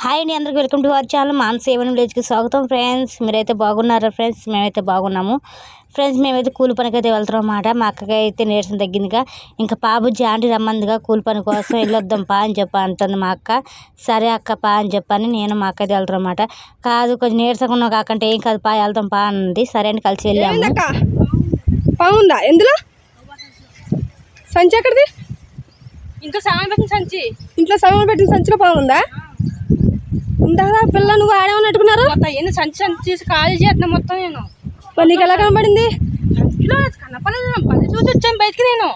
Hi అండి, అందరికి welcome to our channel Manasa A1 విలేజ్కి స్వాగతం. ఫ్రెండ్స్, మీరైతే బాగున్నారా? ఫ్రెండ్స్, మేమైతే బాగున్నాము. ఫ్రెండ్స్, మేమైతే కూలి పనికి అయితే వెళ్తున్నాం అన్నమాట. మా అక్కకి అయితే నీరసం తగ్గిందిగా, ఇంకా పాబుజ్జి ఆంటీ రమ్మందిగా కూలి పని కోసం వెళ్ళొద్దాం పా అని చెప్పి అంటుంది మా అక్క. సరే అక్క పా అని చెప్పని నేను మా అక్క అయితే వెళ్తాం అన్నమాట. కాదు కొంచెం నీరసంగా ఉన్నావు కాకంటే ఏం కాదు పా వెళ్తాం పా అన్నది. సరే అని కలిసి వెళ్ళాము. బాగుందా ఎందులో సంచి ఎక్కడిది? ఇంకా సామాన్ పెట్టిన సంచి, ఇంట్లో సామాన్ పెట్టిన సంచిలో బాగుందా? ఉందా పిల్ల? నువ్వు ఆడేమన్నట్టుకున్నారు మొత్తం ఎన్ని సంచి సంచి తీసి ఖాళీ చేస్తున్నా మొత్తం. నేను నీకు ఎలా కనబడింది? సంచిలో కనపడలేదు, పని చూసి వచ్చాను బయటికి. నేను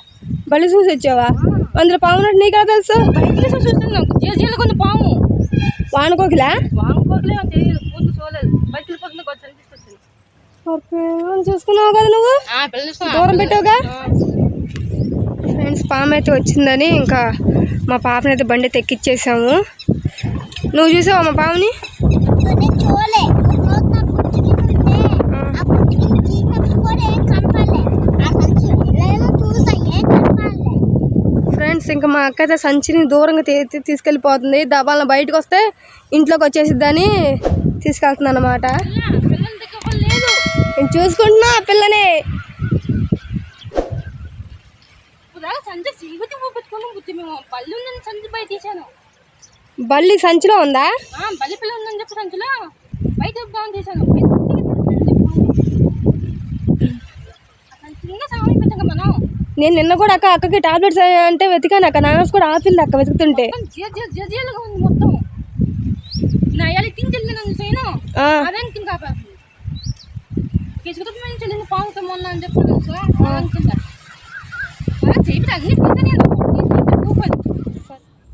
బలి చూసి వచ్చావా? అందులో పాము ఉన్నట్టు నీకు ఎలా తెలుసు? బయటికి చూస్తున్నాను. జీజీలు కొన్ని పాము వానుకోకిలా వానుకోకలే తెలియదు, పూర్తి చూడలేదు. బయట వెళ్ళిపోతుంది కొంచెం తీసుకొచ్చాను. చూసుకున్నావు కదా నువ్వు, పిల్లలు దూరం పెట్టావుగా. ఫ్రెండ్స్, పాము అయితే వచ్చిందని ఇంకా మా పాపనైతే బండి తెక్కిచ్చేసాము. నువ్వు చూసావా మా పాముని? ఫ్రెండ్స్, ఇంకా మా అక్క అయితే సంచిని దూరంగా తీసుకెళ్ళిపోతుంది. దబాలను బయటకు వస్తే ఇంట్లోకి వచ్చేసిద్దని తీసుకెళ్తుంది అన్నమాట. నేను చూసుకుంటున్నా పిల్లని. బల్లి సంచిలో ఉందా? బల్లి పిల్ల ఉందని చెప్పి సంచిలో బయట తీసాను. మనం నేను నిన్న కూడా అక్కకి టాబ్లెట్స్ అంటే వెతికాను అక్క. నానస్ కూడా ఆపింది అక్క వెతుకుతుంటే. మొత్తం నయాలి తించెళ్ళిన చేయను అదే ఇంకా చెల్లింది పావుతా మొన్న అని చెప్పాను.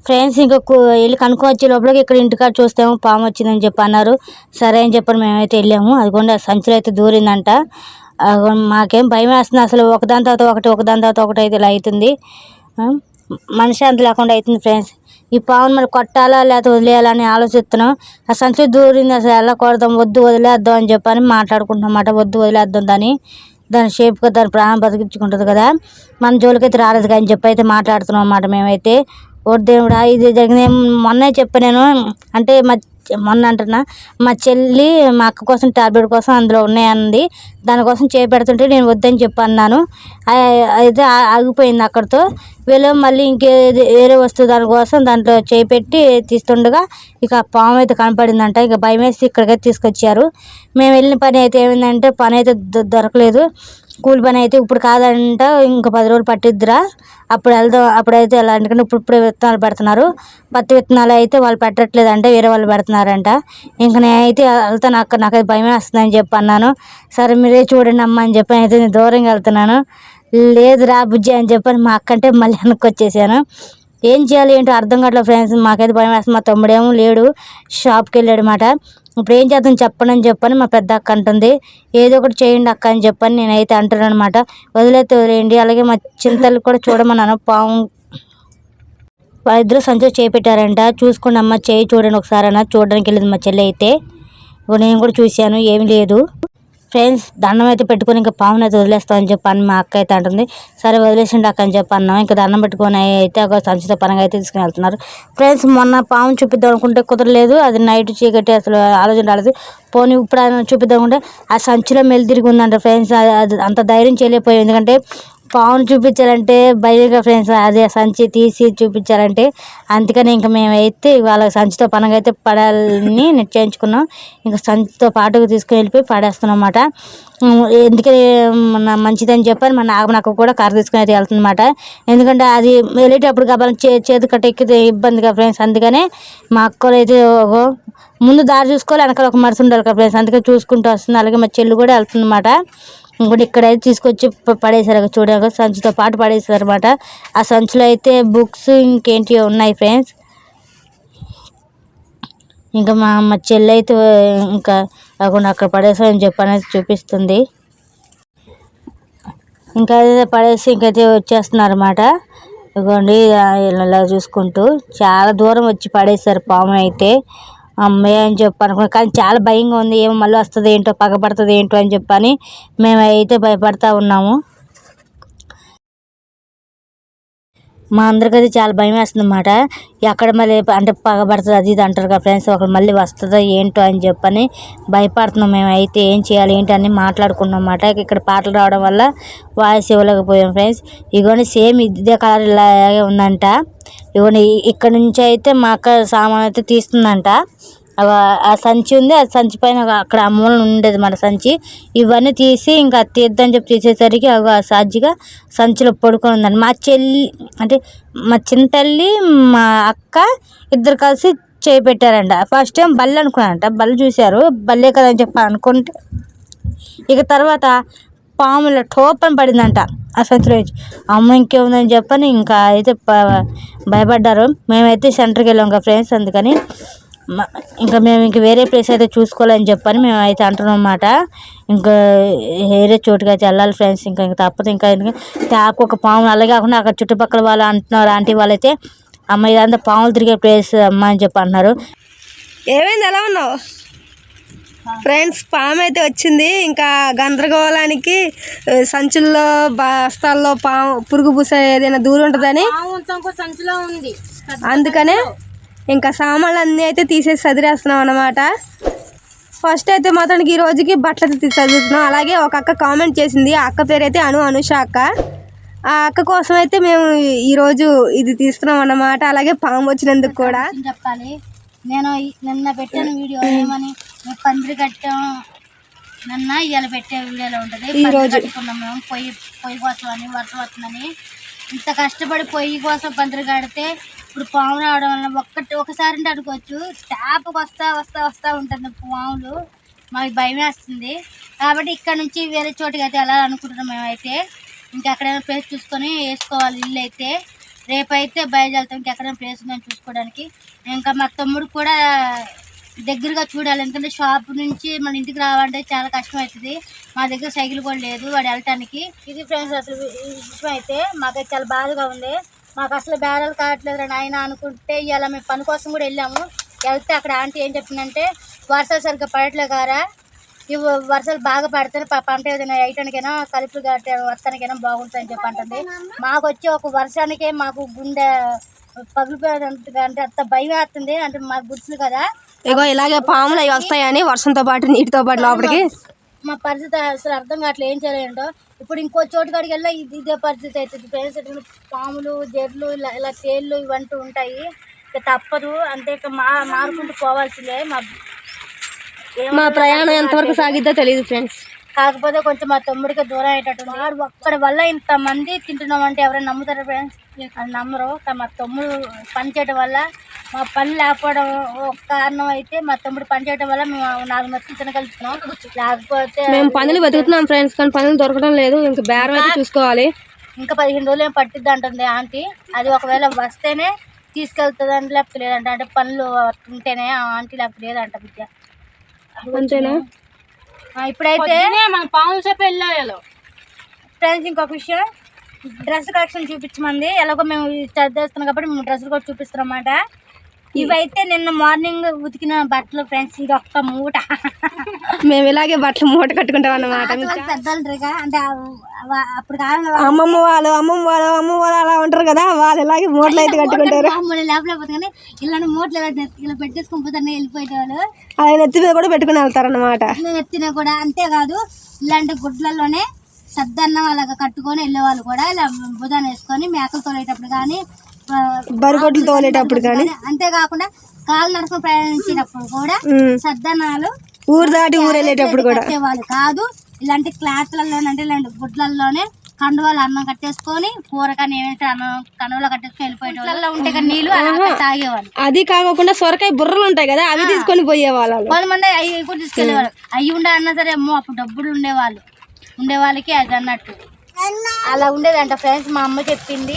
ఫ్రెండ్స్, ఇంకా వెళ్ళి కనుక్కొని వచ్చే లోపలికి ఇక్కడ ఇంటికాడ చూస్తాము పాము వచ్చిందని చెప్పి అన్నారు. సరే అని చెప్పని మేమైతే వెళ్ళాము. అదిగోండి ఆ సంచులు అయితే దూరిందంట. మాకేం భయం వేస్తుంది అసలు. ఒకదాని తర్వాత ఒకటి అయితే ఇలా అవుతుంది. మనిషి అంత లేకుండా అవుతుంది. ఫ్రెండ్స్, ఈ పామును మరి కొట్టాలా లేకపోతే వదిలేయాలని ఆలోచిస్తున్నాం. ఆ సంచులు దూరింది, అసలు ఎలా కొడదాం, వద్దు వదిలేద్దాం అని చెప్పని మాట్లాడుకుంటున్నాం అన్నమాట. వద్దు వదిలేద్దాం, దాని షేప్గా దాని ప్రాణం బతికించుకుంటుంది కదా, మన జోలికైతే రాలేదు అని చెప్పి అయితే మాట్లాడుతున్నాం అన్నమాట. మేమైతే ఓ దేవుడా, ఇది జరిగింది మొన్నే చెప్పా నేను. అంటే మొన్న అంటున్నా, మా చెల్లి మా అక్క కోసం టాబ్లెట్ కోసం అందులో ఉన్నాయన్నది. దానికోసం చేపెడుతుంటే నేను వద్దని చెప్పి అన్నాను. అయితే ఆగిపోయింది అక్కడితో. వీళ్ళు మళ్ళీ వేరే వస్తువు దానికోసం దాంట్లో చేపెట్టి తీస్తుండగా ఇక పాము అయితే కనపడిందంట. ఇక భయం వేసి ఇక్కడికైతే తీసుకొచ్చారు. మేము వెళ్ళిన పని అయితే ఏమైందంటే పని అయితే దొరకలేదు. కూలి పని అయితే ఇప్పుడు కాదంట, ఇంకా 10 రోజులు పట్టిద్దిరా, అప్పుడు వెళ్దాం. అప్పుడైతే ఎలా ఎందుకంటే ఇప్పుడే విత్తనాలు పెడుతున్నారు. పత్తి విత్తనాలు అయితే వాళ్ళు పెట్టట్లేదంటే వేరే వాళ్ళు పెడుతున్నారంట. ఇంకా నేనైతే వెళ్తాను అక్క, నాకైతే భయం వేస్తుంది అని చెప్పి అన్నాను. సరే మీరే చూడండి అమ్మ అని చెప్పి అయితే నేను దూరంగా వెళ్తున్నాను. లేదురా బుజ్జి అని చెప్పని మా అక్క అంటే మళ్ళీ వెనక్కి వచ్చేసాను. ఏం చేయాలి ఏంటో అర్థం కావట్లేదు ఫ్రెండ్స్. మాకైతే భయం వేస్తుంది. మా తమ్ముడేమో లేడు, షాప్కి వెళ్ళాడు అన్నమాట. ఇప్పుడు ఏం చేద్దాం చెప్పండి అని చెప్పని మా పెద్ద అక్క అంటుంది. ఏదో ఒకటి చేయండి అక్క అని చెప్పని నేనైతే అంటున్నాను అనమాట. వదిలేయండి. అలాగే మా చింతలు కూడా చూడమన్నాను. పాము వాళ్ళిద్దరూ సంచిలో చేపెట్టారంట. చూసుకోండి అమ్మ, చేయి చూడండి ఒకసారి అన్న. చూడడానికి వెళ్ళింది మా చెల్లి అయితే. నేను కూడా చూశాను, ఏమి లేదు. ఫ్రెండ్స్, దండం అయితే పెట్టుకొని ఇంకా పాముని అయితే వదిలేస్తామని చెప్పని మా అక్క అయితే అంటుంది. సరే వదిలేసిండి అక్క అని చెప్పి అన్నాం. ఇంకా దండం పెట్టుకొని అయితే ఒక సంచితో పరంగా అయితే తీసుకుని వెళ్తున్నారు. ఫ్రెండ్స్, మొన్న పాము చూపిద్దాం అనుకుంటే కుదరలేదు. అది నైట్ చీకటి, అసలు ఆలోచన రాలేదు. పోనీ ఇప్పుడు చూపిద్దాం అనుకుంటే ఆ సంచిలో మెల్లి తిరిగి ఉందంట. ఫ్రెండ్స్, అది అంత ధైర్యం చేయలేకపోయాం. ఎందుకంటే పావును చూపించాలంటే భయంగా ఫ్రెండ్స్, అదే సంచి తీసి చూపించాలంటే. అందుకని ఇంకా మేమైతే వాళ్ళ సంచితో పనంగా అయితే పడాలని నిశ్చయించుకున్నాం. ఇంకా సంచితో పాటుగా తీసుకుని వెళ్ళిపోయి పడేస్తున్నాం అన్నమాట. ఎందుకని మంచిదని చెప్పని మన నాగమనక్క కూడా కారు తీసుకుని అయితే వెళ్తుందన్నమాట. ఎందుకంటే అది వెళ్ళేటప్పుడు కాబట్టి చేతి కట్ట ఎక్కితే ఇబ్బందిగా ఫ్రెండ్స్. అందుకనే మా అక్కలు అయితే ముందు దారి చూసుకోవాలి, వెనకాల ఒక మనిషి ఉండాలి కదా ఫ్రెండ్స్. అందుకే చూసుకుంటూ వస్తుంది. అలాగే మా చెల్లి కూడా వెళ్తుంది అన్నమాట. ఇంకోటి ఇక్కడైతే తీసుకొచ్చి పడేసారు, చూడగా సంచితో పాటు పడేసారు అనమాట. ఆ సంచిలో అయితే బుక్స్ ఇంకేంటి ఉన్నాయి ఫ్రెండ్స్. ఇంకా మా చెల్లి అయితే ఇంకా అక్కడ పడేసారని చెప్పనేసి చూపిస్తుంది. ఇంకా పడేసి ఇంకైతే వచ్చేస్తున్నారు అన్నమాట. ఇదిగోండి ఇలా చూసుకుంటూ చాలా దూరం వచ్చి పడేసారు పాము అయితే. అమ్మాయి అని చెప్పి అనుకున్నాం, కానీ చాలా భయంగా ఉంది. ఏమో మళ్ళీ వస్తుంది ఏంటో, పగబడుతుంది ఏంటో అని చెప్పని మేమైతే భయపడతా ఉన్నాము. మా అందరికి అయితే చాలా భయం వేస్తుంది అన్నమాట. ఎక్కడ మళ్ళీ అంటే పగబడుతుంది అది ఇది అంటారు కదా ఫ్రెండ్స్, ఒకరు మళ్ళీ వస్తుందో ఏంటో అని చెప్పని భయపడుతున్నాం. మేము అయితే ఏం చేయాలి ఏంటి అని మాట్లాడుకున్నాం అన్నమాట. ఇక్కడ పాటలు రావడం వల్ల వాయిస్ ఇవ్వలేకపోయాం ఫ్రెండ్స్. ఇగోని సేమ్ ఇదే కలర్ ఇలాగే ఉందంట. ఇగోని ఇక్కడ నుంచి అయితే మా అక్క సామాన్ అయితే తీస్తుందంట. ఆ సంచి ఉంది, ఆ సంచి పైన అక్కడ ఆ మూలన ఉండేది మన సంచి. ఇవన్నీ తీసి ఇంకా తీద్దని చెప్పి తీసేసరికి ఆ సాధ్యగా సంచిలో పడుకొని ఉందండి. మా చెల్లి అంటే మా చిన్న తల్లి మా అక్క ఇద్దరు కలిసి చేయి పెట్టారంట. ఫస్ట్ టైం బల్లి అనుకున్నారంట, బల్లి చూశారు, బల్లే కదా అని చెప్పి అనుకుంటే ఇక తర్వాత పాముల టోపని పడిందంట ఆ సంచిలో నుంచి. అమ్మ ఇంకేముందని చెప్పని ఇంకా అయితే భయపడ్డారు. మేమైతే సెంటర్కి వెళ్ళాం కదా ఫ్రెండ్స్, అందుకని ఇంకా మేము ఇంక వేరే ప్లేస్ అయితే చూసుకోవాలని చెప్పని మేము అయితే అంటున్నాం అన్నమాట. ఇంకా వేరే చోటుకి అయితే వెళ్ళాలి ఫ్రెండ్స్. ఇంకా తప్పదు. ఇంకా ట్యాప్ ఒక పాములు అలాగే కాకుండా అక్కడ చుట్టుపక్కల వాళ్ళు అంటున్నారు, ఆంటీ వాళ్ళైతే అమ్మ ఇదంతా పాములు తిరిగే ప్లేస్ అమ్మ అని చెప్పి అంటున్నారు. ఏమైంది, ఎలా ఉన్నావు ఫ్రెండ్స్? పాము అయితే వచ్చింది. ఇంకా గందరగోళానికి సంచుల్లో బస్తాల్లో పురుగు పూస ఏదైనా దూరం ఉంటుందని సంచిలో ఉంది, అందుకనే ఇంకా సామాన్లు అన్నీ అయితే తీసేసి చదిరేస్తున్నాం అన్నమాట. ఫస్ట్ అయితే మాత్రానికి ఈ రోజుకి బట్టలు తీసి చదువుతున్నాం. అలాగే ఒక అక్క కామెంట్ చేసింది, ఆ అక్క పేరు అయితే అనుష అక్క. ఆ అక్క కోసం అయితే మేము ఈరోజు ఇది తీస్తున్నాం అన్నమాట. అలాగే పాము వచ్చినందుకు కూడా చెప్పాలి. నేను నిన్న పెట్టాను వీడియో, ఏమని పందిరి కట్టాం నిన్న, ఇవాళ పెట్టే వీడియోలో ఉంటుంది. ఈరోజు కట్టుకున్నాం మేము పొయ్యి కోసం అని, వర్షం వస్తుందని. ఇంత కష్టపడి పొయ్యి కోసం పందిరి కడితే ఇప్పుడు పాము రావడం వల్ల ఒకసారి అంటే అనుకోవచ్చు, ట్యాప్కి వస్తా ఉంటుంది పాములు. మాకు భయం వేస్తుంది. కాబట్టి ఇక్కడ నుంచి వేరే చోటుకి అయితే వెళ్ళాలనుకుంటున్నాం మేమైతే. ఇంకా ఎక్కడైనా ప్లేస్ చూసుకొని వేసుకోవాలి ఇల్లు అయితే. రేపైతే బయలుదేరుతాం ఇంకెక్కడైనా ప్లేస్ ఉందని చూసుకోవడానికి. ఇంకా మా తమ్ముడు కూడా దగ్గరగా చూడాలి, ఎందుకంటే షాప్ నుంచి మన ఇంటికి రావాలంటే చాలా కష్టం అవుతుంది. మా దగ్గర సైకిల్ కూడా లేదు వాడు వెళ్ళటానికి. ఇది ఫ్రెండ్స్ అసలు ఈ విషయం అయితే మాకైతే చాలా బాధగా ఉంది. మాకు అసలు బేరాలు కావట్లేదు అని ఆయన అనుకుంటే ఇవాళ మేము పని కోసం కూడా వెళ్ళాము. వెళ్తే అక్కడ ఆంటీ ఏం చెప్పిందంటే వర్షాలు సరిగ్గా పడట్లేదు కారా, ఇవి వర్షాలు బాగా పడితేనే పంట ఏదైనా వేయటానికైనా కలుపులు కట్టే వర్షానికైనా బాగుంటుందని చెప్పి అంటుంది. మాకు వచ్చి ఒక వర్షానికే మాకు గుండె పగిలిపోయేది, అంటే అంత భయం వేస్తుంది. అంటే మాకు గుర్తులు కదా, ఇగో ఇలాగే పాములు అవి వస్తాయని వర్షంతో పాటు నీటితో పాటు లోపలికి. మా పరిస్థితి అసలు అర్థం కావట్లేదు, ఏం చేయాలంటో. ఇప్పుడు ఇంకో చోటు కాడికి వెళ్ళా ఇదే పరిస్థితి అవుతుంది ఫ్రెండ్స్. పాములు, జెర్లు, ఇలా తేళ్ళు ఇవంటూ ఉంటాయి. ఇక తప్పదు, అంటే ఇక మారుకుంటూ పోవాల్సిందే. మా ప్రయాణం ఎంతవరకు సాగిద్దో తెలియదు ఫ్రెండ్స్. కాకపోతే కొంచెం మా తమ్ముడికి దూరం అయ్యేటట్టు. వాడు ఒక్కడ వల్ల ఇంతమంది తింటున్నాం అంటే ఎవరైనా నమ్ముతారా ఫ్రెండ్స్? అది నమ్మరు. మా తమ్ముడు పని చేయడం వల్ల, మా పని లేకపోవడం ఒక కారణం అయితే, మా తమ్ముడు పని చేయడం వల్ల మేము 4 మెతుకులు తినగలుగుతున్నాం. లేకపోతే మేము పనులు వెతుకుతున్నాం ఫ్రెండ్స్, కానీ పనులు దొరకడం లేదు. ఇంకా బేరం అయితే చూసుకోవాలి. ఇంకా 15 రోజులు ఏం పట్టిద్ది అంటుంది ఆంటీ. అది ఒకవేళ వస్తేనే తీసుకెళ్తుంది అంటే, లేకపోతే లేదంట. అంటే పనులు ఉంటేనే ఆంటీ, లేకపోతే లేదంట విద్య. అంతేనా? ఇప్పుడైతే మన పాము సేపు వెళ్ళాలి ఫ్రెండ్స్. ఇంకొక విషయం, డ్రెస్ కలెక్షన్ చూపించమంది. ఎలాగో మేము చదివేస్తున్నాం కాబట్టి మేము డ్రెస్సులు కూడా చూపిస్తున్నాం అన్నమాట. ఇవైతే నిన్న మార్నింగ్ ఉతికిన బట్టలు ఫ్రెండ్స్. ఇది ఒక్క మూట. మేము ఇలాగే బట్టలు మూట కట్టుకుంటాం అన్నమాట. పెద్దలు అంటే అప్పుడు కాలంలో అమ్మమ్మ వాళ్ళు అలా ఉంటారు కదా, వాళ్ళు ఇలాగే మూటలు అయితే కట్టుకుంటారు. లేకపోతే కానీ ఇలాంటి మూటలు ఇలా పెట్టేసుకుని పోతానే వెళ్ళిపోయేవాళ్ళు. అలా నెత్తి మీద కూడా పెట్టుకుని వెళ్తారు అన్నమాట. నెత్తిన కూడా అంతేకాదు, ఇలాంటి గుడ్లలోనే సద్దన్నం అలాగ కట్టుకొని వెళ్ళేవాళ్ళు కూడా. ఇలా భుజాన వేసుకొని మేకలు తోలేటప్పుడు కానీ, బరిగొడ్లు తోలేటప్పుడు కానీ, అంతేకాకుండా కాలు నడుచుకుని ప్రయాణించేటప్పుడు కూడా సద్దన్నాలు ఊరు దాటి ఊరు వెళ్ళేటప్పుడు కూడా కట్టేవాళ్ళు కాదు. ఇలాంటి క్లాత్లలోనే, అంటే ఇలాంటి గుడ్లలోనే కండువాలు అన్నం కట్టేసుకొని, కూర కానీ ఏమైతే అన్నం కండువలో కట్టేసుకొని వెళ్ళిపోయేవాళ్ళు. ఉంటే కానీ నీళ్ళు తాగేవాళ్ళు. అది కాకుండా సొరకాయ బుర్రలు ఉంటాయి కదా, అవి తీసుకొని పోయేవాళ్ళు. కొంతమంది అవి కూడా తీసుకెళ్ళేవాళ్ళు. అవి ఉండాలన్నా సరే అమ్మో అప్పుడు డబ్బులు ఉండేవాళ్ళకి అది అన్నట్టు అలా ఉండేదంట ఫ్రెండ్స్. మా అమ్మ చెప్పింది,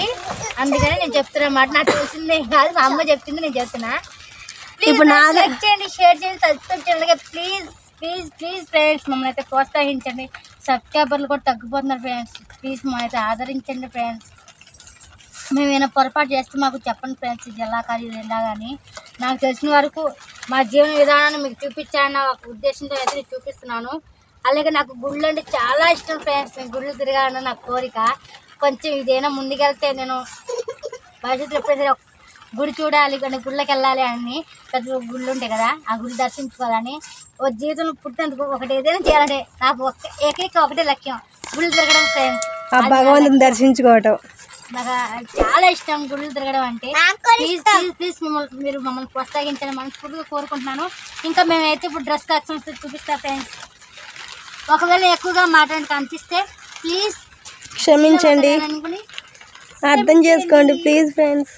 అందుకని నేను చెప్తున్నా అన్నమాట. నాకు తెలిసిందే కాదు, మా అమ్మ చెప్పింది నేను చెప్తున్నా. ఇప్పుడు లైక్ చేయండి, షేర్ చేయండి, సబ్స్క్రైబ్ చేయండి ప్లీజ్ ప్లీజ్ ప్లీజ్ ఫ్రెండ్స్. మమ్మల్ని అయితే ప్రోత్సహించండి. సబ్స్క్రైబర్లు కూడా తగ్గిపోతున్నారు ఫ్రెండ్స్. ప్లీజ్ మమ్మల్ని అయితే ఆదరించండి ఫ్రెండ్స్. మేము ఏమైనా పొరపాటు చేస్తే మాకు చెప్పండి ఫ్రెండ్స్. ఇది ఎలా కానీ ఇది ఎలా కానీ. నాకు తెలిసిన వరకు మా జీవన విధానాన్ని మీకు చూపించాలన్న ఒక ఉద్దేశంతో అయితే నేను చూపిస్తున్నాను. అలాగే నాకు గుళ్ళు అంటే చాలా ఇష్టం ఫ్రెండ్స్. నేను గుళ్ళు తిరగాలన్న నా కోరిక. కొంచెం ఇదేనా ముందుకెళ్తే నేను భవిష్యత్తులో ఎప్పుడైతే గుడి చూడాలి కానీ గుళ్ళకి వెళ్ళాలి అని పెద్ద గుళ్ళు ఉంటాయి కదా, ఆ గుడి దర్శించుకోవాలని ఓ జీవితంలో పుట్టినందుకు ఒకటి ఏదైనా చేయాలంటే నాకు ఏకైక ఒకటే లక్ష్యం గుళ్ళు తిరగడం ఫ్రెండ్స్. ఆ భగవంతుని దర్శించుకోవటం నాకు చాలా ఇష్టం గుళ్ళు తిరగడం అంటే. ప్లీజ్ మీరు మమ్మల్ని ప్రోత్సహించాలని మనస్ఫూర్తిగా కోరుకుంటున్నాను. ఇంకా మేమైతే ఇప్పుడు డ్రెస్ కలెక్షన్స్ చూపిస్తాం ఫ్రెండ్స్. ఒకవేళ ఎక్కువగా మాట్లాడడానికి అనిపిస్తే ప్లీజ్ క్షమించండి, అర్థం చేసుకోండి ప్లీజ్ ఫ్రెండ్స్.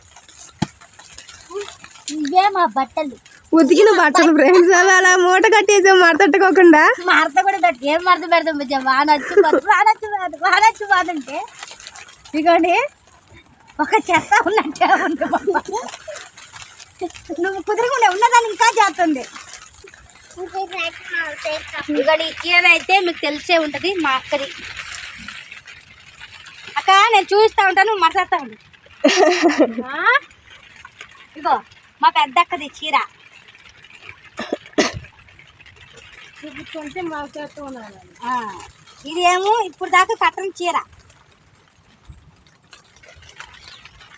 ఇవే మా బట్టలు, ఉతికిన బట్టలు ఫ్రెండ్స్. అవి అలా మూట కట్టేసాం మడతట్టుకోకుండా. మడత కూడా కట్టి ఏం మడత పెడతాం వానొచ్చి బాధంటే ఇదిగోండి ఒక చెత్త ఉన్నట్టే ఉంది. నువ్వు కుదురుకుండా ఉన్నదాన్ని ఇంకా చేస్తుంది. ఇక్కడ ఈ చీర అయితే మీకు తెలిసే ఉంటుంది మా అక్కది. అక్క నేను చూపిస్తా ఉంటాను, నువ్వు మాట్లాడుతూ ఉండు. ఇగో మా పెద్ద అక్కది చీర చూపించుకుంటే మాట్లాడుతూ ఉన్నాను. ఇది ఏమో ఇప్పుడు దాకా కట్టని చీర,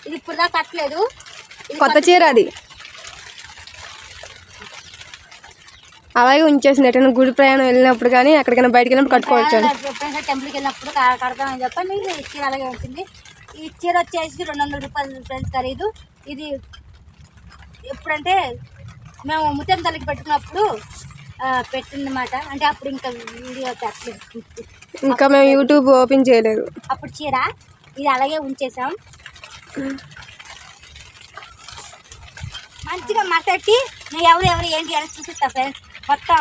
ఇది ఇప్పుడు దాకా కట్టలేదు, కొత్త చీర అది. అలాగే ఉంచేసింది. ఎటైనా గుడి ప్రయాణం వెళ్ళినప్పుడు కానీ ఎక్కడికైనా బయటకు వెళ్ళినప్పుడు కట్టుకోవచ్చు. ఎప్పుడైనా టెంపుల్కి వెళ్ళినప్పుడు కడతామని చెప్పండి. ఈ చీర అలాగే ఉంటుంది. ఈ చీర వచ్చేసి 200 రూపాయలు ఫ్రెండ్స్ ఖరీదు. ఇది ఎప్పుడంటే మేము ముత్యం తల్లికి పెట్టుకున్నప్పుడు పెట్టిందన్నమాట. అంటే అప్పుడు ఇంకా వీడియో పెట్టలేదు, ఇంకా మేము యూట్యూబ్ ఓపెన్ చేయలేదు అప్పుడు చీర. ఇది అలాగే ఉంచేసాం. మంచిగా మట్టట్టి నేను ఎవరు ఏంటి అని చూపిస్తా ఫ్రెండ్స్. మొత్తం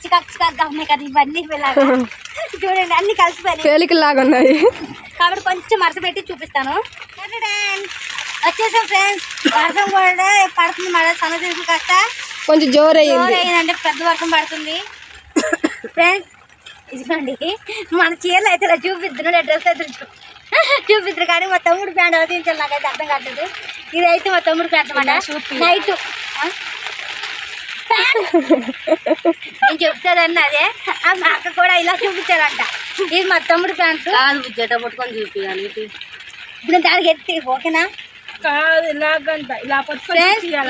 చికాక్గా ఉన్నాయి కదా ఇవన్నీ చూడండి, అన్ని కలిసిపోయి తేలికలాగా ఉన్నాయి కాబట్టి కొంచెం మరస పెట్టి చూపిస్తాను. వచ్చేసాం ఫ్రెండ్స్. వర్షం కూడా పడుతుంది, మళ్ళీ సన్నదింపు కాస్త కొంచెం జోరు అయ్యిందంటే పెద్ద వర్షం పడుతుంది ఫ్రెండ్స్. ఇదిగోండి మన చీరలు అయితే ఇలా చూపిద్దును, డ్రెస్ అయితే చూపిద్దరు కానీ మా తమ్ముడు ప్యాంట్ అవుతుంది. నాకైతే అర్థం కావట్లేదు. ఇదైతే మా తమ్ముడు ప్యాంట్ అన్నమాట. నైట్ నేను చెప్తాదన్న అదే మా అక్క కూడా ఇలా చూపించారంట. ఇది మా తమ్ముడు ప్యాంట్ పట్టుకొని చూపించాలి. ఇప్పుడు దానికి ఎత్తి ఓకేనా కాదు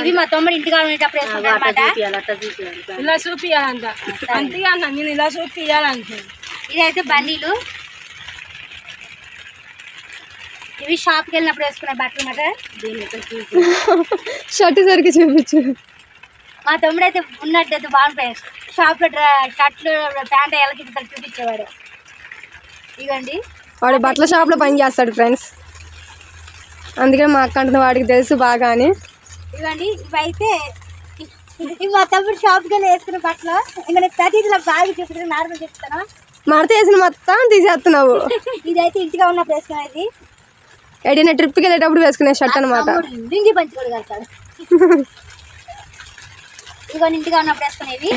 ఇవి మా తమ్ముడు ఇంటికి ఉండేటప్పుడు వేసుకుంటారన్నమాట. ఇలా చూపియాలంట అంతేగా నేను ఇలా చూపియాలంట. ఇదైతే బండీలు, ఇవి షాప్కి వెళ్ళినప్పుడు వేసుకునే బట్టలు అన్నమాట. షర్ట్ సరికి చూపించు. మా తమ్ముడు అయితే ఉన్నట్టయితే బాగుంటాయి. షాప్లో షర్ట్లు ప్యాంట్ ఎలా చూపించేవాడు. ఇవ్వండి వాడు బట్టల షాప్లో పని చేస్తాడు ఫ్రెండ్స్, అందుకని మా అక్క అంటుంది వాడికి తెలుసు బాగా అని. ఇవ్వండి ఇవైతే ఇవి మా తమ్ముడు షాప్కి వెళ్ళి వేసుకునే బట్టలు. ఇంకా నేను ప్రతిదిలో బాగా చూపించాను, నార్మల్ చెప్తాను. మడత వేసిన మొత్తం తీసేస్తున్నావు. ఇదైతే ఇంటిగా ఉన్నప్పుడు వేసుకునేది, ఎడైనా ట్రిప్కి వెళ్ళేటప్పుడు వేసుకునే షర్ట్ అనమాట. లింగి పంచి కూడా కడతాడు. ఇవన్నీ ఇంటిగా ఉన్నప్పుడు వేసుకునేవి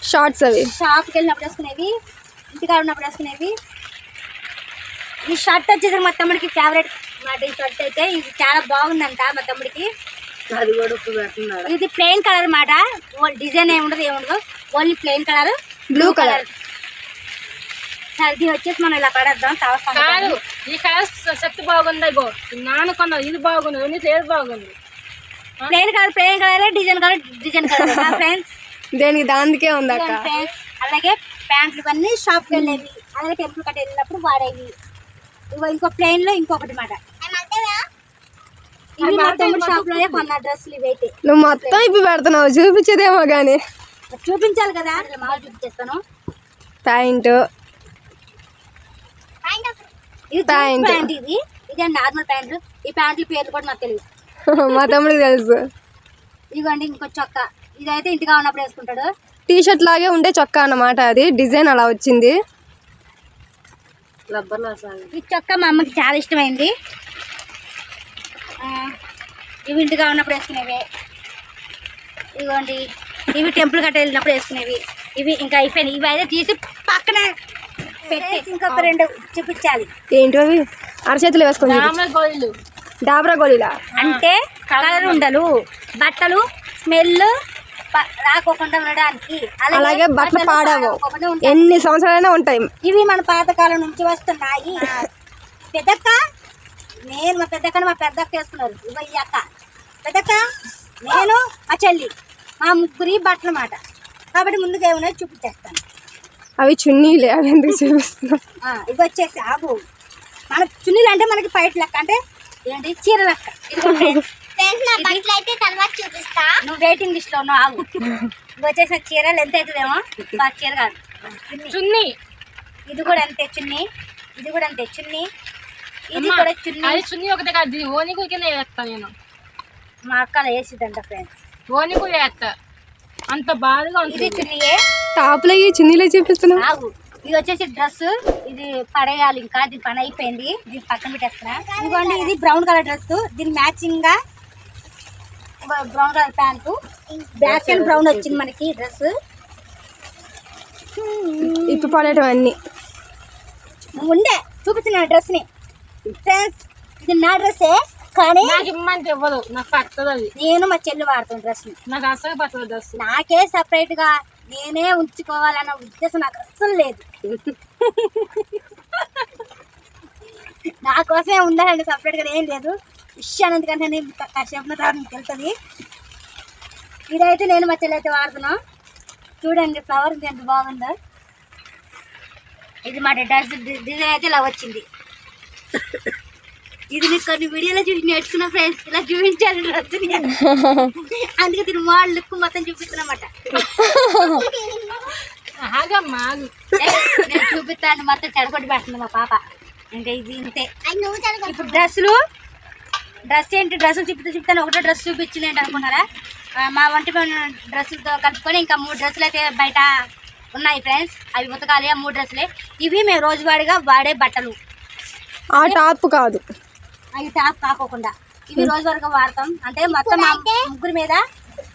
షార్ట్స్, అవి షాప్కి వెళ్ళినప్పుడు వేసుకునేవి, ఇంటిగా ఉన్నప్పుడు వేసుకునేవి. ఈ షర్ట్ వచ్చేసి మా తమ్ముడికి ఫేవరెట్ మాట. ఈ షర్ట్ అయితే ఇది చాలా బాగుందంట మా తమ్ముడికి. అది కూడా ఇది ప్లెయిన్ కలర్ మాట, డిజైన్ ఏముండదు only plain colour, blue colour. ఇది వచ్చేసి మనం ఇలా పడేద్దాం. కాదు ఈ కలర్ సెట్ బాగుంది, ఇగో నానుకున్నా ఇది బాగుంది, నీకు ఏది బాగుంది? Plain colour design colour friends. దేనికి దానికే ఉంది అక్క ఫ్రెండ్స్. అలాగే ప్యాంట్లు ఇవన్నీ షాప్కి వెళ్ళేవి, అలాగే టెంపుల్ కట్ట వెళ్ళినప్పుడు వాడేవి. ఇగో ఇంకో ప్లెయిన్ లో ఇంకొకటి మాట. ఇవి మా తమ్ముడు షాప్ లోనే కొన్న డ్రెస్సులు ఇవైతే. నువ్వు మొత్తం ఇప్పి పెడుతున్నావు, చూపించేదేమో కానీ చూపించాలి కదా, మామూలు చూపించేస్తాను. ప్యాంట్, ఇది ప్యాంట్, ఇదే నార్మల్ ప్యాంట్లు. ఈ ప్యాంట్ల పేర్లు కూడా నాకు తెలియదు, మా తమ్ముడికి తెలుసు. ఇదిగోండి ఇంకో చొక్కా, ఇదైతే ఇంటిగా ఉన్నప్పుడు వేసుకుంటాడు. టీ షర్ట్ లాగే ఉండే చొక్కా అన్నమాట, అది డిజైన్ అలా వచ్చింది. ఈ చొక్కా మా అమ్మకి చాలా ఇష్టమైంది. ఇవి ఇంటిగా ఉన్నప్పుడు వేసుకునేవి. ఇదిగోండి ఇవి టెంపుల్ కట్ట వెళ్ళినప్పుడు వేసుకునేవి. ఇవి ఇంకా అయిపోయినాయి. ఇవి అయితే తీసి పక్కన పెట్టి ఇంకొక 2 చూపించాలి. ఏంటి అవి? అరచేతులు వేసుకుని డాబ్రా గోళీలా అంటే కలర్ ఉండలు, బట్టలు స్మెల్ రాకోకుండా ఉండడానికి. అలాగే బట్టలు పాడవు, ఎన్ని సంవత్సరాలైనా ఉంటాయి. ఇవి మన పాతకాలం నుంచి వస్తున్నాయి. పెద్దక్క నేను మా పెద్దక్క వేసుకున్నారు. ఇవ్వ ఈ అక్క పెద్దక్క, నేను మా చెల్లి, మా ముగ్గురి బట్టలు మాట. కాబట్టి ముందుగా ఏమన్నా చూపించేస్తాను. అవి చున్నీలే, అవి ఎందుకు చూపిస్తున్నావు? ఇవి వచ్చేసి ఆగు, మన చున్నీలు అంటే మనకి పైట లెక్క, అంటే ఏంటి చీర లెక్క. చూపిస్తా, నువ్వు వెయిటింగ్ లిస్ట్ లో ఉన్నావు. ఆగు, ఇవి వచ్చేసి చీరలు ఎంత అవుతుందేమో, చీర కాదు చున్నీ. ఇది కూడా అంతే చున్నీ, ఇది కూడా అంతే చున్నీ, ఇది కూడా చున్నీ. చున్నీ ఒకటే కాదు, ఓని కింద వేస్తా నేను. మా అక్క వేసిద్దంట ఫ్రెండ్స్, ఓని కూడా వేస్తా, అంత బాధగా ఉంటుంది. ఇది చున్నీయే, టాప్లో ఈ చున్నీలే చూపిస్తున్నావు. ఆగు, ఇది వచ్చేసి డ్రెస్, ఇది పడేయాలి, ఇంకా దీని పని అయిపోయింది, దీన్ని పక్కన పెట్టేస్తున్నా. ఇదిగోండి, ఇది బ్రౌన్ కలర్ డ్రెస్, దీని మ్యాచింగ్ గా brown colour pant, black and brown వచ్చింది మనకి డ్రెస్. ఇప్పుడు పడేయటం అన్ని ఉండే చూపించిన డ్రెస్ ని ఫ్రెండ్స్, ఇది నా డ్రెస్సే, కానీ నాకు ఇమ్మంటే ఇవ్వదు, నాకు పడుతుంది అది. నేను మా చెల్లి వాడుతాను డ్రెస్ ని, నాకు అసలు పడుతుంది డ్రెస్. నాకే సపరేట్ గా నేనే ఉంచుకోవాలన్న ఉద్దేశం నాకు అస్సలు లేదు. నా కోసమే ఉండాలండి, సపరేట్ గా ఏం లేదు. విషయాన్ని ఎందుకంటే నేను కాసేపు తర్వాత మీకు వెళ్తుంది. ఇదైతే నేను మా చెల్లి అయితే వాడుతున్నాం. చూడండి ఫ్లవర్ ఎంత బాగుందో. ఇది మా డ్రెస్ డిజైన్ అయితే ఇలా వచ్చింది. ఇది నేను కొన్ని వీడియోలో చూసి నేర్చుకున్న ఫ్రెండ్స్, ఇలా చూపించాను డ్రెస్ని, అందుకే దీని మోడల్ లుక్ మొత్తం చూపిస్తున్నమాట. ఆగమ్మా, నేను చూపిస్తాను, మొత్తం చెడగొట్టి పెడుతుంది మా పాప. ఇంకా ఇది ఇంతే. ఇప్పుడు డ్రెస్సులు ఏంటి, డ్రెస్సులు చూపిస్తాను. ఒకటో డ్రెస్ చూపించింది ఏంటి అనుకున్నారా? మా ఒంటి డ్రెస్సులతో కలుపుకొని ఇంకా 3 డ్రెస్సులు అయితే బయట ఉన్నాయి ఫ్రెండ్స్. అవి ఉతకాలి, ఆ 3 డ్రెస్సులే. ఇవి మేము రోజువారీగా వాడే బట్టలు. ఆ టాప్ కాదు, అవి టాప్ కాకోకుండా ఇవి రోజువారీగా వాడతాం. అంటే మొత్తం మా ముగ్గురు మీద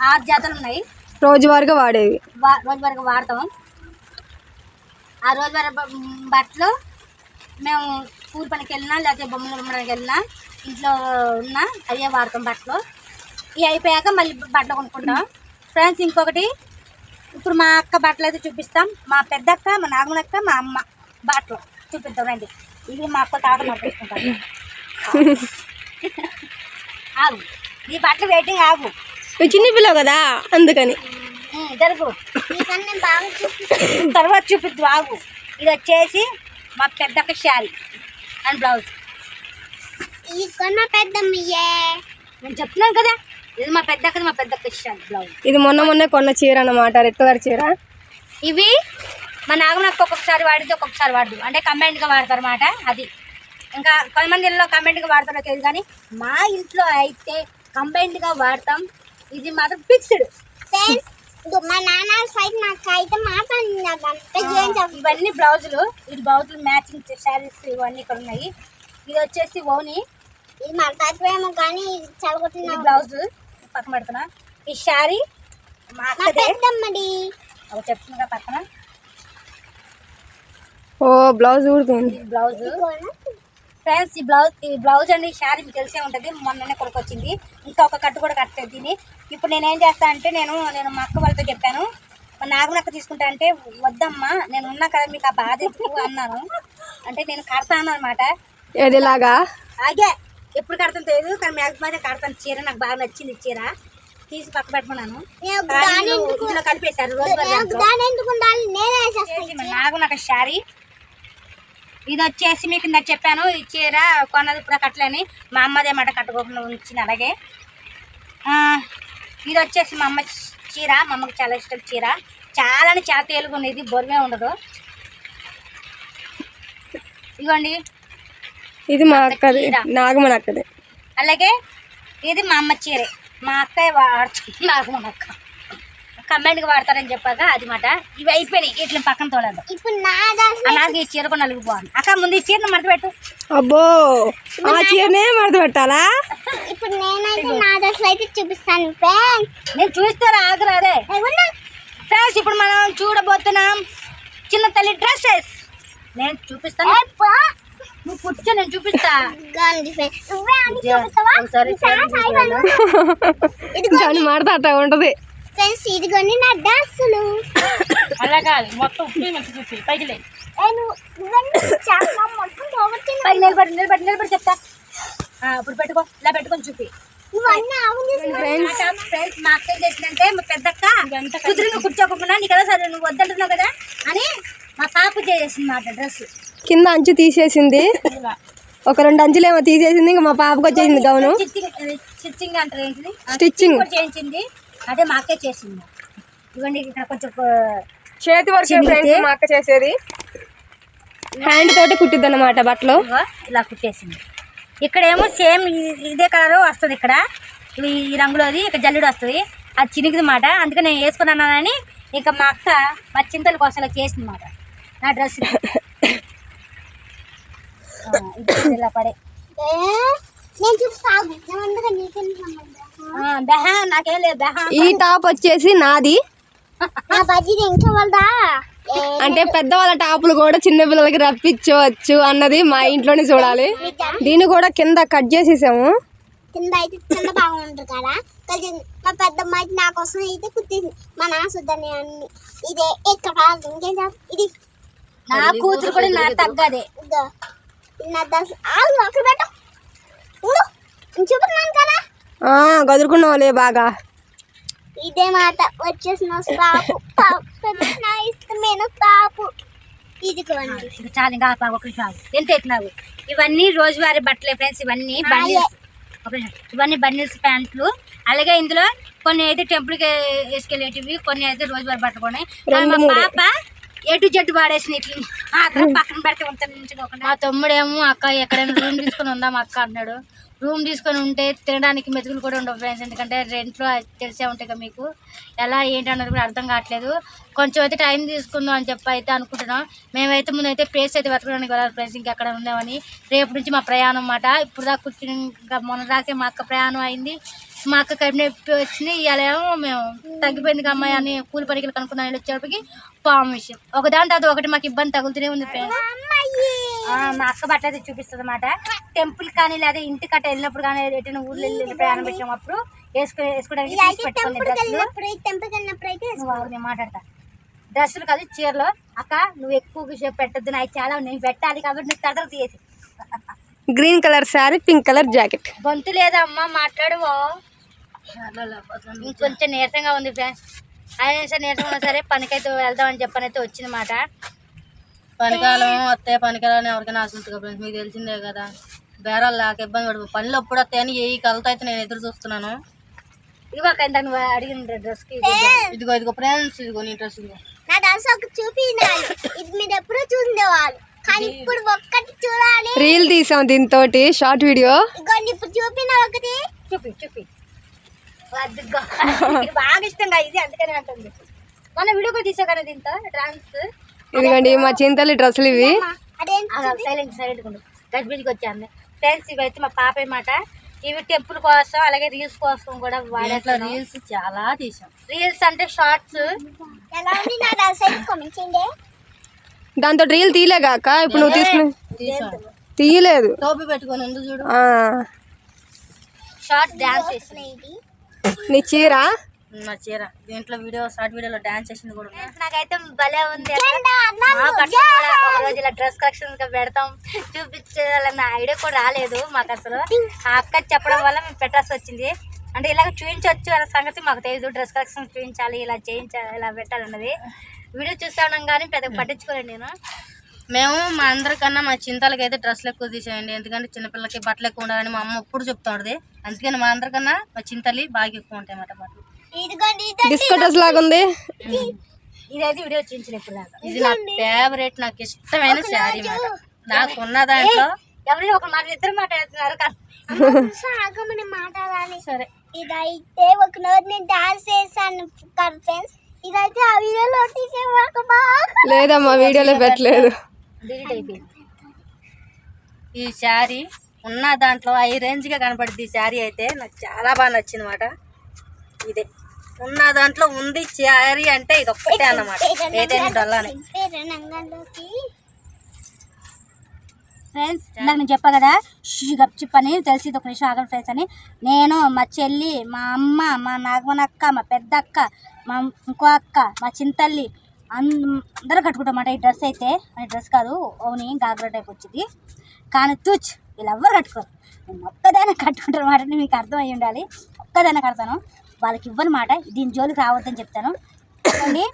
6 జతలు ఉన్నాయి, రోజువారీగా వాడేవి, రోజువారీగా వాడతాం. ఆ రోజువారీ బట్టలు మేము కూలి పనికి వెళ్ళినా, లేకపోతే బొమ్మలు ఉమ్మడానికి వెళ్ళినా, ఇంట్లో ఉన్నా అదే వాడతాం బట్టలు. ఇవి అయిపోయాక మళ్ళీ బట్టలు కొనుక్కుంటాం ఫ్రెండ్స్. ఇంకొకటి, ఇప్పుడు మా అక్క బట్టలు అయితే చూపిస్తాం. మా పెద్దక్క, మా నాగమనక్క, మా అమ్మ బట్టలు చూపిస్తాం రండి. ఇవి మా అక్క తాత మర్పించుకుంటాం. ఆగు, ఈ బట్టలు వెయిటింగ్, ఆగు, చిన్న పిల్ల కదా అందుకని జరుగు, తర్వాత చూపిద్దు, ఆగు. ఇది వచ్చేసి మా పెద్దక్క శారీ అండ్ బ్లౌజ్. నేను చెప్తున్నాను కదా, ఇది మా పెద్దక్క శారీ బ్లౌజ్. ఇది మొన్న కొన్న చీర అన్నమాట, రెడ్ కలర్ చీర. ఇవి మా నాగమనక్క ఒక్కొక్కసారి వాడితే ఒక్కొక్కసారి వాడదు, అంటే కంబైన్డ్గా వాడతారు అన్నమాట. అది ఇంకా కొంతమంది ఇళ్ళలో కంబైన్డ్గా వాడతారో తెలియదు, కానీ మా ఇంట్లో అయితే కంబైన్డ్గా వాడతాం. ఇది మాత్రం ఫిక్స్డ్. మా నాన్న సైడ్ నాకు అయితే ఇవన్నీ బ్లౌజులు, ఇది బ్లౌజులు మ్యాచింగ్ శారీస్ ఇవన్నీ ఇక్కడ ఉన్నాయి. ఇది వచ్చేసి ఓని, ఇది మాట్లాడిపోయాము కానీ చదవగొట్టిన బ్లౌజ్ పక్కన పెడుతున్నా. ఈ శారీ మా పెద్దమ్మడి అవి చెప్తున్నా పక్కన. ఓ బ్లౌజ్ ఊడిపోయింది. బ్లౌజ్ ఫ్రెండ్స్, ఈ బ్లౌజ్ అండి, ఈ శారీ మీకు తెలిసే ఉంటుంది, మొన్ననే కొడుకొచ్చింది. ఇంకా ఒక కట్టు కూడా కట్టలేదు దీన్ని. ఇప్పుడు నేనేం చేస్తా అంటే, నేను మా అక్క వాళ్ళతో చెప్పాను, మా నాగమనక్క తీసుకుంటా అంటే, వద్దమ్మా నేను ఉన్నా కదా మీకు ఆ బాధ ఎందుకు అన్నాను. అంటే నేను కడతాను అనమాట. ఏదిలాగా ఆగే ఎప్పుడు కడతాను తెలియదు, కానీ మ్యాక్సిమం అయితే కడతాను. చీర నాకు బాగా నచ్చింది, చీర తీసి పక్క పెట్టుకున్నాను. ఇందులో కలిపేశారు రోజు నాగమనక్క శారీ. ఇది వచ్చేసి మీకు ఇందాక చెప్పాను, ఈ చీర కొన్నది ఇప్పుడు కట్టలేని, మా అమ్మదేమాట కట్టుకోకుండా ఉంచింది. అలాగే ఇది వచ్చేసి మా అమ్మ చీర, మా అమ్మకి చాలా ఇష్టం చీర. చాలా తేలుగా ఉంది, ఇది బొరువే ఉండదు. ఇదిగోండి, ఇది మా అక్కది, నాగమనక్కది. అలాగే ఇది మా అమ్మ చీరే, మా అక్కయ్య వాడుతుంది, నాగమనక్క కంబైన్డ్గా వాడతారని చెప్పాక అది మాట. ఇవి అయిపోయినాయి, ఇట్లా పక్కన తోలేదు. ఇప్పుడు నాకు ఈ చీర కూడా నలిగిపోవాలి. అక్క ముందు ఈ చీరను మడత పెట్టు. అబ్బో, ఆ చీరనే మడత పెట్టాలా? ఇప్పుడు నేనైతే నా డ్రెస్ అయితే చూపిస్తాను ఫ్రెండ్స్. నేను చూస్తారా, ఆగరాదే ఫ్రెండ్స్. ఇప్పుడు మనం చూడబోతున్నాం చిన్న తల్లి డ్రెస్సెస్. నేను చూపిస్తాను, నువ్వు కూర్చో, నేను చూపిస్తా. దాని మడత అట్లా ఉంటది ఫ్రెండ్స్. ఇదిగోండి నా డ్రెస్సులు. అలా కాదు, మొత్తం పైకి లేదు, నిలబడి చెప్తా. ఇప్పుడు పెట్టుకో, ఇలా పెట్టుకొని చూపి. ఫ్రెండ్స్ మా అక్క ఏం చేసిందంటే, మా పెద్దక్క కుదురుగా కూర్చోకుండా నీకు కదా సరే నువ్వు వద్దంటున్నావు కదా అని మా పాప చేసేసింది మాట డ్రెస్. కింద అంచు తీసేసింది, ఒక 2 అంచులు ఏమో తీసేసింది. ఇంకా మా పాపకు వచ్చేసింది గౌను. స్టిచ్చింగ్ అంటారు ఏంటిది, స్టిచ్చింగ్ కూడా చేయించింది. అదే మా అక్కే చేసింది. ఇవ్వండి ఇక్కడ కొంచెం చేతి వర్క్ ఫ్రెండ్స్ మా అక్క చేసేది. హ్యాండ్ తోటి కుట్టిద్ది అన్నమాట బట్టలు. ఇలా కుట్టేసింది. ఇక్కడేమో సేమ్ ఇదే కలర్ వస్తుంది. ఇక్కడ ఈ రంగులోది ఇక్కడ జల్లుడు వస్తుంది, అది చినిగిది మాట. అందుకని నేను వేసుకున్నానని ఇంకా మా అక్క మా చింతల కోసం ఇలా చేసింది మాట నా డ్రెస్. ఇలా పడే నాకేం లేదు. ఈ టాప్ వచ్చేసి నాది. అంటే పెద్దవాళ్ళ టాపులు కూడా చిన్న పిల్లలకి రప్పించవచ్చు అన్నది మా ఇంట్లోనే చూడాలి. దీన్ని కూడా కింద కట్ చేసేసాము. కింద అయితే కింద బాగుంటుంది కదా. మా పెద్దమ్మ అయితే నా కోసం అయితే కుట్టింది. మా నాన్న చూద్దాన్ని అన్ని ఇదే ఇక్కడ ఇంకేం ఇది నా కూతురు కూడా నా తగ్గదే. అక్కడ పెట్ట చూపుతున్నాను కదా, గదురుకున్నావులే బాగా. ఇదే మాట వచ్చేసిన పాపు ఇష్టమైన పాపు. ఇది చాలు ఇంకా ఒకటి చాలు. ఎంత ఎత్తున్నావు? ఇవన్నీ రోజువారీ బట్టలే ఫ్రెండ్స్. ఇవన్నీ బండిల్స్, ఇవన్నీ బండిల్స్ ప్యాంట్లు. అలాగే ఇందులో కొన్ని అయితే టెంపుల్కి వేసుకెళ్ళేటివి, కొన్ని అయితే రోజువారీ బట్టలు కొన్నాయి. మా పాప ఎటు జట్టు వాడేసిన ఇట్లు అక్కడ పక్కన పెట్టి ఉంటాను. మా తమ్ముడేమో అక్క ఎక్కడైనా రూమ్ తీసుకొని ఉందాం అక్క అన్నాడు. రూమ్ తీసుకొని ఉంటే తినడానికి మెతుకులు కూడా ఉండవు ఫ్రెండ్స్. ఎందుకంటే రెంట్లో తెలిసే ఉంటాయి కదా మీకు, ఎలా ఏంటి అన్నది కూడా అర్థం కావట్లేదు. కొంచెం అయితే టైం తీసుకుందాం అని చెప్పి అయితే అనుకుంటున్నాం. మేమైతే ముందైతే ప్లేస్ అయితే వెతకడానికి వెళ్ళాలి ఫ్రెండ్స్. ఇంకెక్కడ ఉందామని. రేపు నుంచి మా ప్రయాణం అన్నమాట. ఇప్పుడు దాకా కూర్చుని ఇంకా మొన్న దాకే మా అక్క ప్రయాణం అయింది. మా అక్క కడుపు నొప్పి వచ్చింది. ఇవాళ ఏమో మేము తగ్గిపోయింది అమ్మాయి అని కూలి పడికలు కనుక్కున్నాను. వచ్చేటప్పటికి పాము విషయం ఒకదాని తర్వాత ఒకటి మాకు ఇబ్బంది తగులుతూనే ఉంది ఫ్రెండ్స్. మా అక్క బట్టలు అయితే చూపిస్తుంది అన్నమాట. టెంపుల్ కానీ లేదా ఇంటి కట్ట వెళ్ళినప్పుడు కానీ ఎటైనా ఊర్లో వెళ్ళి ప్రయాణం పెట్టినప్పుడు వేసుకోవడానికి నేను మాట్లాడతా. డ్రెస్సులు కాదు చీరలు. అక్క నువ్వు ఎక్కువ పెట్టద్దు, నాకు చాలా నేను పెట్టాలి కాబట్టి నువ్వు తర్వాత తీసేసి. Green colour sari, pink colour jacket. గొంతు లేదా అమ్మ మాట్లాడువో. ఇంకొంచెం నీరసంగా ఉంది ఫ్రెండ్స్. అయినా సరే నీరసంగా ఉన్నా సరే పనికైతే వెళ్దామని చెప్పనైతే వచ్చిందన్నమాట. పనికాలం వస్తే పనికాలని ఎవరికైనా ఆశ ఉంటుంది ఫ్రెండ్స్, మీకు తెలిసిందే కదా. బేరాలు లేక ఇబ్బంది పడు పనులు ఎప్పుడు వస్తాయని ఏ కలతో అయితే నేను ఎదురు చూస్తున్నాను. ఇదిగో ఇంత నువ్వు అడిగిన డ్రెస్కి ఇదిగో ఫ్రెండ్స్, ఇదిగో నీ డ్రెస్ నా డ్రెస్ ఒక చూపించాలి. ఇది మీరు ఎప్పుడూ చూసేవాళ్ళు కానీ ఇప్పుడు ఒక్కటి చూడాలి. రీల్ తీసాం దీంతో, షార్ట్ వీడియో. ఇదిగోండి ఇప్పుడు చూపిన ఒకటి చూపి బాగా ఇష్టంగా ఇది, అందుకనే అంటుంది. మన వీడియో కూడా తీసా కదా దీంతో డాన్స్. ఇదిగోండి మా చింతలి డ్రెస్సులు ఇవి. సైలెంట్ గజ్బీజ్కి వచ్చాను ఫ్రెండ్స్. ఇవైతే మా పాప అన్నమాట. ఇవి టెంపుల్ కోసం అలాగే రీల్స్ కోసం కూడా వాడేట్లో రీల్స్ చాలా తీసాం. రీల్స్ అంటే షార్ట్స్. ఎలా ఉంది నా డ్రెస్ అయితే కామెంట్ చేయండి. దాంతో రీల్ తీయలేగాక ఇప్పుడు నువ్వు తీసుకుని తీయలేదు. టోపీ పెట్టుకొని ఉంది చూడు, షార్ట్ డాన్స్ చేసింది. నీ చీర నా చీర దీంట్లో వీడియో షార్ట్ వీడియోలో డాన్స్ చేసింది కూడా. నాకైతే భలే ఉంది. రోజు ఇలా డ్రెస్ కలెక్షన్ పెడతాం చూపించాలన్న ఐడియా కూడా రాలేదు మాకు అసలు. ఆ అక్క చెప్పడం వల్ల మేము పెట్టాల్సి వచ్చింది. అంటే ఇలాగ చూపించవచ్చు అనే సంగతి మాకు తెలియదు. డ్రెస్ కలెక్షన్ చూపించాలి, ఇలా చేయించాలి, ఇలా పెట్టాలన్నది వీడియో చూస్తాను కానీ పెద్దగా పట్టించుకోలేండి నేను. మేము మా అందరికన్నా మా చింతలకి అయితే డ్రెస్సులు ఎక్కువ తీసేయండి. ఎందుకంటే చిన్నపిల్లలకి బట్టలు ఎక్కువ ఉండాలని మా అమ్మ ఎప్పుడు చెప్తా ఉంటుంది. అందుకని మా అందరికన్నా మా చింతలి బాగా ఎక్కువ ఉంటాయి అన్నమాట బట్టలు. డిస్కో డ్రెస్ లాగా ఉంది. ఇదైతే వీడియో చూపించిన ఇప్పుడు దాకా. ఇది నా ఫేవరెట్, నాకు ఇష్టమైన శారీ మాట. నాకు ఉన్న దాంట్లో ఎవరైనా ఒక మాట ఇద్దరు మాట్లాడుతున్నారు ఆగమని మాట్లాడాలి. సరే ఇదైతే ఒక రోజు నేను డాన్స్ చేశాను కదా ఫ్రెండ్స్. ఇదైతే ఆ వీడియోలో లేదమ్మా వీడియోలో పెట్టలేదు. డిలీట్ అయిపోయింది. ఈ శారీ ఉన్న దాంట్లో హై రేంజ్గా కనపడుద్ది. ఈ శారీ అయితే నాకు చాలా బాగా నచ్చింది మాట. ఇదే ఉన్న దాంట్లో ఉంది శారీ అంటే ఇది ఒక్కటే అన్నమాట. ఏదైనా డొల్లానే ఫ్రెండ్స్. ఇందాక నేను చెప్పా కదా గప్చిప్ అని తెలిసి ఒక నిమిషం ఆగండి ఫ్రెండ్స్ అని. నేను మా చెల్లి, మా అమ్మ, మా నాగమనక్క, మా పెద్ద అక్క, మా ఇంకో అక్క, మా చింతల్లి అందరూ కట్టుకుంటామన్నమాట ఈ డ్రెస్ అయితే. ఈ డ్రెస్ కాదు ఓని గాగ్రా టైప్ వచ్చింది కానీ తుచ్ వీళ్ళు ఎవ్వరు కట్టుకోరు. నేను ఒక్కదాన్ని కట్టుకుంటారు మాట, మీకు అర్థం అయ్యి ఉండాలి. ఒక్కదాన్ని కడతాను, వాళ్ళకి ఇవ్వని మాట. దీని జోలికి రావద్దని చెప్తాను. చూడండి,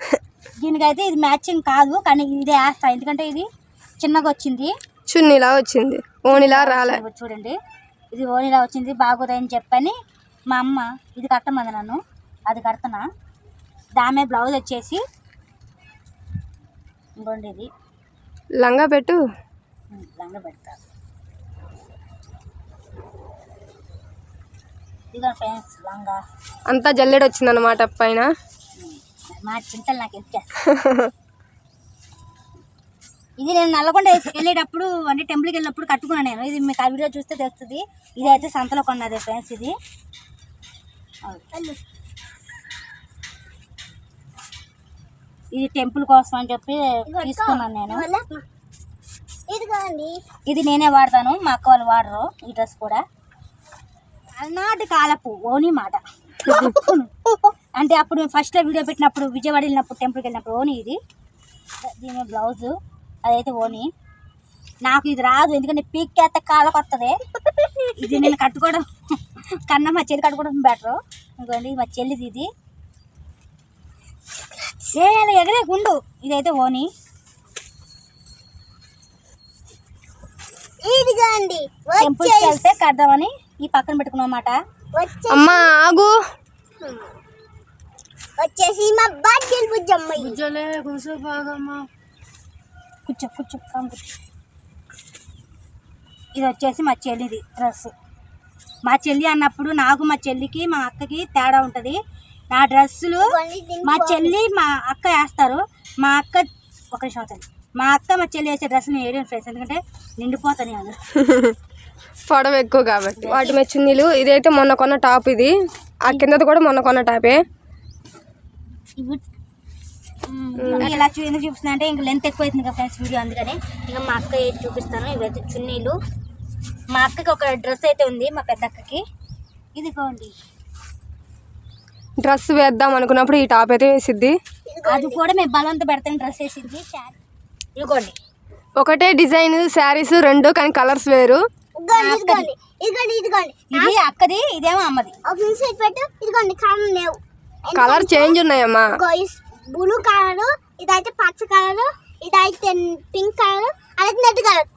దీనికైతే ఇది మ్యాచింగ్ కాదు, కానీ ఇదే వేస్తా, ఎందుకంటే ఇది చిన్నగా వచ్చింది, చున్నీలా వచ్చింది, ఓనిలా రాలే. చూడండి ఇది ఓనిలా వచ్చింది, బాగోదని చెప్పని మా అమ్మ ఇది కట్టమంది నన్ను, అది కడుతున్నా. దామే బ్లౌజ్ వచ్చేసి ఇంకోండి ఇది లంగా పెట్టు, లంగా పెడతా. ఇదిగో ఫ్రెండ్స్ లంగా అంతా జల్లెడ వచ్చిందన్నమాట పైన. మా చింతలు నాకు ఎక్కేస్తా. ఇది నేను నల్లగొండ వెళ్ళేటప్పుడు అంటే టెంపుల్కి వెళ్ళినప్పుడు కట్టుకున్నాను నేను. ఇది మీకు ఆ వీడియో చూస్తే తెలుస్తుంది. ఇది అయితే సంతలో కొన్నది ఫ్రెండ్స్. ఇది ఇది టెంపుల్ కోసం అని చెప్పి తీసుకున్నాను నేను. ఇది నేనే వాడతాను, మా అక్క వాళ్ళు వాడరు ఈ డ్రెస్ కూడా. అలనాటి కాలపు ఓని మాట అంటే అప్పుడు మేము ఫస్ట్లో వీడియో పెట్టినప్పుడు విజయవాడ వెళ్ళినప్పుడు టెంపుల్కి వెళ్ళినప్పుడు ఓని ఇది. దీని బ్లౌజు అదైతే ఓని. నాకు ఇది రాదు, ఎందుకంటే పీక్కేస్తే కాళ్ళకు వస్తుంది. ఇది నేను కట్టుకోవడం కన్నా మా చెల్లి కట్టుకోవడం బెటరు. ఇంకోండి మా చెల్లిది ఇది. ఎగరే గుండు. ఇదైతే ఓని. టెంపుల్కి వెళ్తే కడదామని ఈ పక్కన పెట్టుకున్నాం అన్నమాట. అమ్మా ఆగు, వచ్చేసి మా బాధ్యత బుజ్జమ్మ. కూర్చో కూర్చో కూర్చో. ఇది వచ్చేసి మా చెల్లిది డ్రెస్. మా చెల్లి అన్నప్పుడు నాకు మా చెల్లికి మా అక్కకి తేడా ఉంటుంది. నా డ్రెస్సులు మా చెల్లి మా అక్క వేస్తారు. మా అక్క ఒక నిమిషం అవుతుంది, మా అక్క మా చెల్లి వేసే డ్రెస్ నేను వేయడం ఫ్రెండ్స్, ఎందుకంటే నిండిపోతాను అది పొడవు ఎక్కువ కాబట్టి. వాటి మీద చున్నీలు. ఇదైతే మొన్న కొన్న టాప్, ఇది ఆ కిందది కూడా మొన్న కొన్న టాపే. ఇలా ఎందుకు చూపిస్తున్నా అంటే ఇంకా లెంత్ ఎక్కువ అవుతుంది కదా ఫ్రెండ్స్ వీడియో, అందుకని ఇంకా మా అక్క ఏది చూపిస్తాను. ఇవైతే చున్నీలు. మా అక్కకి ఒక డ్రెస్ అయితే ఉంది, మా పెద్ద అక్కకి. ఇదిగోండి డ్రెస్ వేద్దాం అనుకున్నప్పుడు ఈ టాప్ అయితే వేసిద్ది. అది కూడా మేము బలవంత పెడతాను డ్రెస్ వేసిద్ది. ఇదిగోండి ఒకటే డిజైన్ శారీస్ రెండు, కానీ కలర్స్ వేరు. ఇది అక్కది, ఇదేమో అమ్మది. కలర్ చేంజ్ ఉన్నాయమ్మా. బ్లూ కలర్, ఇదైతే పచ్చ కలర్, ఇదైతే పింక్ కలర్, అదైతే రెడ్ కలర్.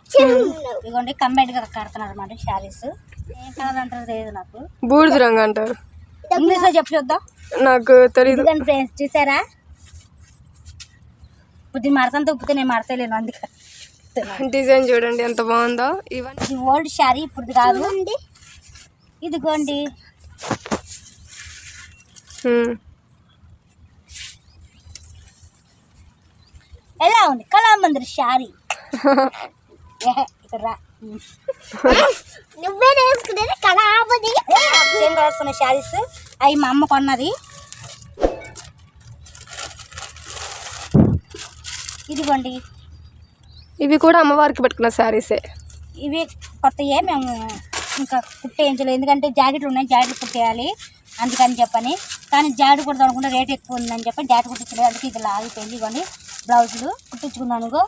ఇదిగోండి కంబైన్డ్ గా కడుతున్నారు అన్నమాట శారీస్. ఏం కలర్ అంటారు తెలియదు నాకు. బూడిద రంగు అంటారు. ఇంగ్లీష్ లో చెప్పి చూద్దాం, నాకు తెలియదు. ఫ్రెండ్స్ చూసారా, ఇప్పుడు మడతంతా ఉప్పితే నేను మడతలేను, అందుకే డిజైన్ చూడండి ఎంత బాగుందో. ఇది ఓల్డ్ శారీ, ఇప్పుడు కాదు. ఇదిగోండి ఎలా ఉంది కళామందిర్ శారీ. ఇక్కడ నువ్వే వేసుకునేది కళామది. సేమ్ కలర్స్ ఉన్న శారీస్ అవి మా అమ్మ కొన్నది. ఇదిగోండి ఇవి కూడా అమ్మవారికి పెట్టుకున్న శారీసే. ఇవి కొత్తయే, మేము ఇంకా కుట్టేయించలేదు, ఎందుకంటే జాకెట్లు ఉన్నాయి, జాకెట్లు కుట్టేయాలి అందుకని చెప్పని. కానీ జాకెట్ కుడతాం అనుకుంటే రేట్ ఎక్కువ ఉందని చెప్పి జాకెట్ కుట్టించలేదు, అందుకే ఇది ఆగిపోయింది. ఇవ్వండి బ్లౌజులు కుట్టించుకున్నాను.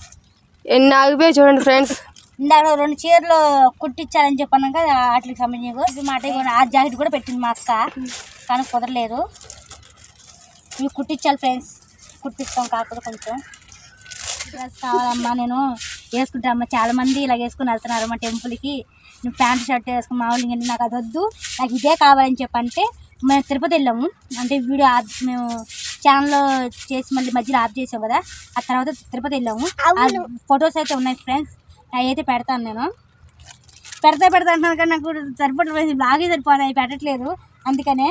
ఎన్ని ఆగిపోయి చూడండి ఫ్రెండ్స్. ఇందాక 2 చీరలు కుట్టించాలని చెప్పాను కదా, వాటికి సంబంధించి మాట. ఆ జాకెట్ కూడా పెట్టింది మా అక్క, కానీ కుదరలేదు. ఇవి కుట్టించాలి ఫ్రెండ్స్, కుట్టిస్తాం. కాకపోతే కొంచెం డ్రెస్ కావాలమ్మా, నేను వేసుకుంటానమ్మా. చాలామంది ఇలా వేసుకుని వెళ్తున్నారు మా టెంపుల్కి. నేను ప్యాంట్ షర్ట్ వేసుకుని మామూలు, ఇంకంటే నాకు అది వద్దు, నాకు ఇదే కావాలని చెప్పంటే మేము తిరుపతి వెళ్ళాము. అంటే వీడియో మేము ఛానల్లో చేసి మళ్ళీ మధ్యలో ఆఫ్ చేసాం కదా, ఆ తర్వాత తిరుపతి వెళ్ళాము. ఫొటోస్ అయితే ఉన్నాయి ఫ్రెండ్స్, అవి అయితే పెడతాను. నేను పెడతా అంటున్నాను కానీ నాకు సరిపడలేదు, బాగా సరిపోయి అవి పెట్టట్లేదు. అందుకనే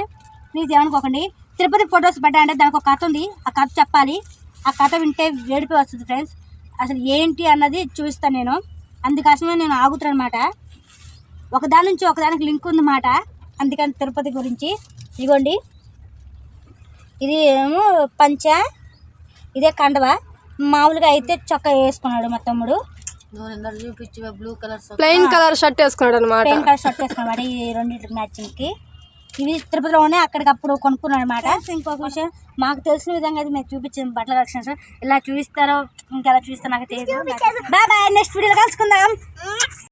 ప్లీజ్ ఏమనుకోకండి. తిరుపతి ఫొటోస్ పెట్టాలంటే దానికి ఒక కథ ఉంది, ఆ కథ చెప్పాలి. ఆ కథ వింటే వేడిపోయి వస్తుంది ఫ్రెండ్స్. అసలు ఏంటి అన్నది చూస్తాను నేను, అందుకోసమే నేను ఆగుతాను అనమాట. ఒకదాని నుంచి ఒకదానికి లింక్ ఉందన్నమాట, అందుకని తిరుపతి గురించి. ఇదిగోండి ఇది ఏమో పంచ, ఇదే కండవ. మామూలుగా అయితే చొక్కా వేసుకున్నాడు మా తమ్ముడు, blue colour plain colour shirt వేసుకున్నాడు అనమాట. ప్లెయిన్ కలర్ షర్ట్ వేసుకున్నాడు ఈ రెండింటికి మ్యాచింగ్కి. ఇవి తిరుపతిలోనే అక్కడికప్పుడు కొనుక్కున్నాడు అనమాట. ఇంకొక విషయం, మాకు తెలిసిన విధంగా అయితే మేము చూపించాం బట్టల కలెక్షన్స్. ఇలా చూపిస్తారో ఇంకెలా చూపిస్తారో నాకు తెలియదు. బాయ్ బాయ్, నెక్స్ట్ వీడియోలో కలుసుకుందాం.